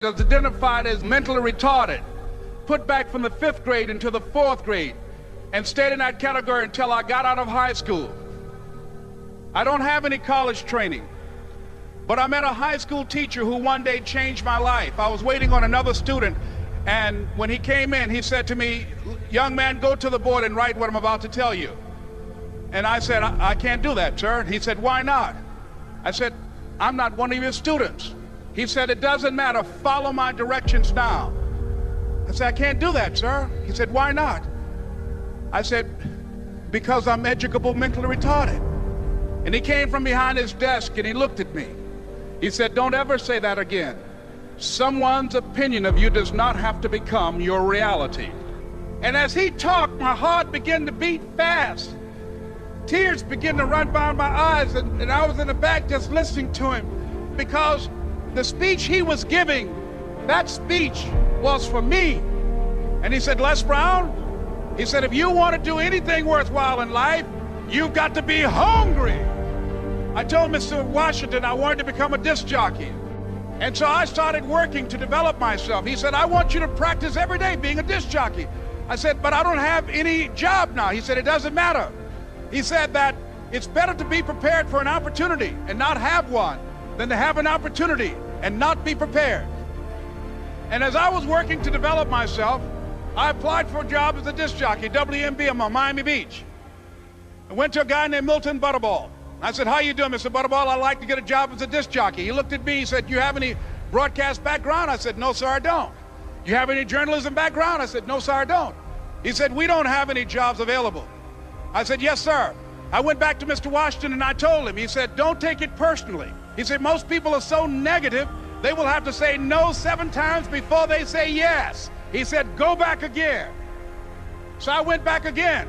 is identified as mentally retarded, put back from the 5th grade into the 4th grade, and stayed in that category until I got out of high school. I don't have any college training, but I met a high school teacher who one day changed my life. I was waiting on another student, and when he came in, he said to me, "Young man, go to the board and write what I'm about to tell you." And I said, I can't do that, sir. He said, "Why not?" I said, "I'm not one of your students." He said, "It doesn't matter, follow my directions now." I said, "I can't do that, sir." He said, "Why not?" I said, "Because I'm educable mentally retarded." And he came from behind his desk and he looked at me. He said, "Don't ever say that again. Someone's opinion of you does not have to become your reality." And as he talked, my heart began to beat fast. Tears began to run down my eyes, and I was in the back just listening to him, because the speech he was giving, that speech was for me. And he said, "Les Brown," he said, "if you want to do anything worthwhile in life, you've got to be hungry." I told Mr. Washington I wanted to become a disc jockey. And so I started working to develop myself. He said, "I want you to practice every day being a disc jockey." I said, "But I don't have any job now." He said, "It doesn't matter." He said that it's better to be prepared for an opportunity and not have one than to have an opportunity and not be prepared. And as I was working to develop myself, I applied for a job as a disc jockey, WMBM on Miami Beach. I went to a guy named Milton Butterball. I said, "How you doing, Mr. Butterball? I'd like to get a job as a disc jockey." He looked at me, he said, "You have any broadcast background?" I said, "No, sir, I don't." "You have any journalism background?" I said, "No, sir, I don't." He said, "We don't have any jobs available." I said, "Yes, sir." I went back to Mr. Washington and I told him. He said, "Don't take it personally." He said, "Most people are so negative, they will have to say no 7 times before they say yes." He said, "Go back again." So I went back again.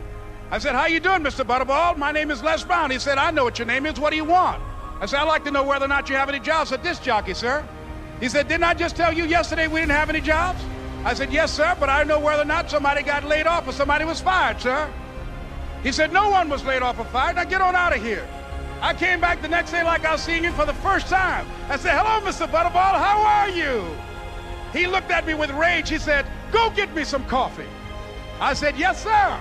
I said, "How you doing, Mr. Butterball? My name is Les Brown." He said, "I know what your name is. What do you want?" I said, "I'd like to know whether or not you have any jobs as a disc jockey, sir." He said, "Didn't I just tell you yesterday we didn't have any jobs?" I said, "Yes, sir, but I know whether or not somebody got laid off or somebody was fired, sir." He said, "No one was laid off or fired. Now get on out of here." I came back the next day like I was seeing him for the first time. I said, "Hello, Mr. Butterball, how are you?" He looked at me with rage. He said, "Go get me some coffee." I said, "Yes, sir."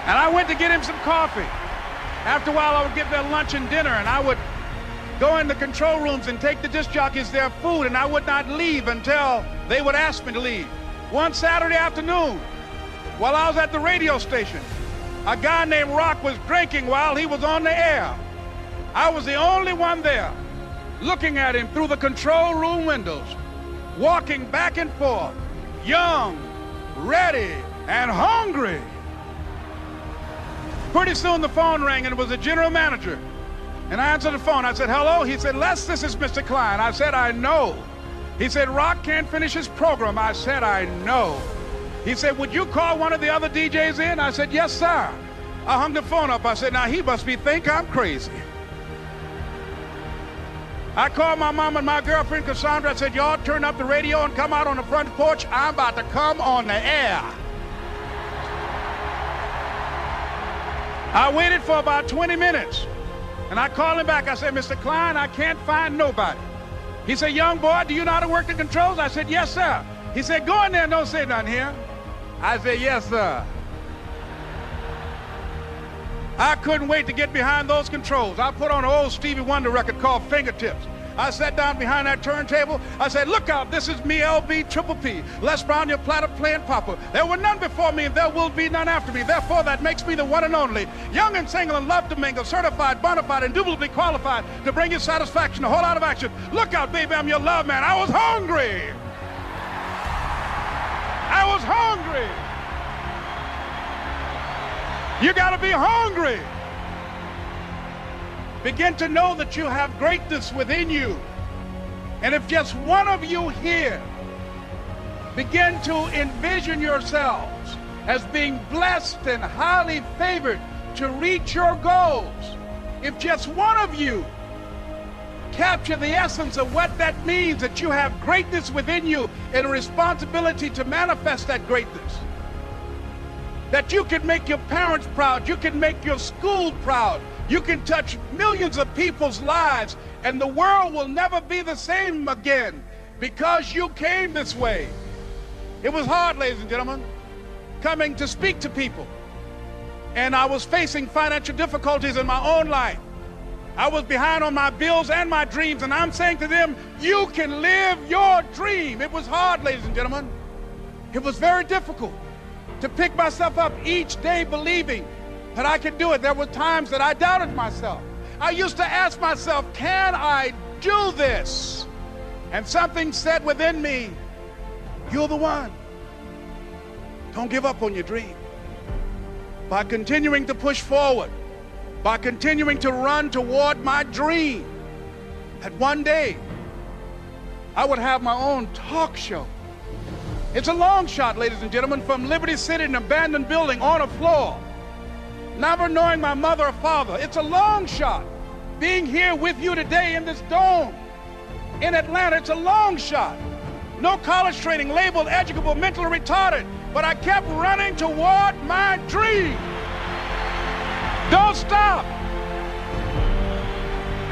And I went to get him some coffee. After a while, I would get their lunch and dinner, and I would go in the control rooms and take the disc jockeys their food, and I would not leave until they would ask me to leave. One Saturday afternoon, while I was at the radio station, a guy named Rock was drinking while he was on the air. I was the only one there, looking at him through the control room windows, walking back and forth, young, ready, and hungry. Pretty soon the phone rang, and it was the general manager. And I answered the phone. I said, "Hello?" He said, "Les, this is Mr. Klein." I said, "I know." He said, "Rock can't finish his program." I said, "I know." He said, "Would you call one of the other DJs in?" I said, "Yes, sir." I hung the phone up. I said, "Now he must think I'm crazy." I called my mom and my girlfriend, Cassandra. I said, "Y'all turn up the radio and come out on the front porch. I'm about to come on the air." I waited for about 20 minutes, and I called him back. I said, "Mr. Klein, I can't find nobody." He said, "Young boy, do you know how to work the controls?" I said, "Yes, sir." He said, "Go in there and don't say nothing here." I said, "Yes, sir." I couldn't wait to get behind those controls. I put on an old Stevie Wonder record called Fingertips. I sat down behind that turntable. I said, "Look out, this is me, LB Triple P, Les Brown, your platter playing papa. There were none before me, and there will be none after me. Therefore, that makes me the one and only. Young and single and love to mingle, certified, bona fide, indubitably qualified to bring you satisfaction, a whole lot of action. Look out, baby, I'm your love man." I was hungry. I was hungry. You got to be hungry. Begin to know that you have greatness within you. And if just one of you here begin to envision yourselves as being blessed and highly favored to reach your goals, if just one of you capture the essence of what that means, that you have greatness within you and a responsibility to manifest that greatness, that you can make your parents proud, you can make your school proud, You can touch millions of people's lives, and the world will never be the same again because you came this way. It was hard, ladies and gentlemen, coming to speak to people. And I was facing financial difficulties in my own life. I was behind on my bills and my dreams, and I'm saying to them, you can live your dream. It was hard, ladies and gentlemen. It was very difficult to pick myself up each day believing that I could do it. There were times that I doubted myself. I used to ask myself, can I do this? And something said within me, you're the one. Don't give up on your dream. By continuing to push forward, by continuing to run toward my dream, that one day I would have my own talk show. It's a long shot, ladies and gentlemen, from Liberty City, an abandoned building on a floor, never knowing my mother or father. It's a long shot. Being here with you today in this dome in Atlanta, it's a long shot. No college training, labeled educable, mentally retarded, but I kept running toward my dream. Don't stop.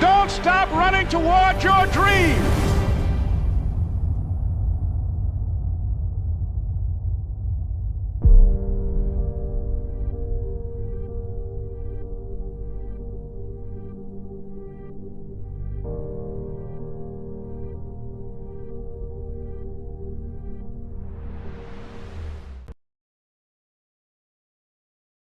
Don't stop running toward your dream.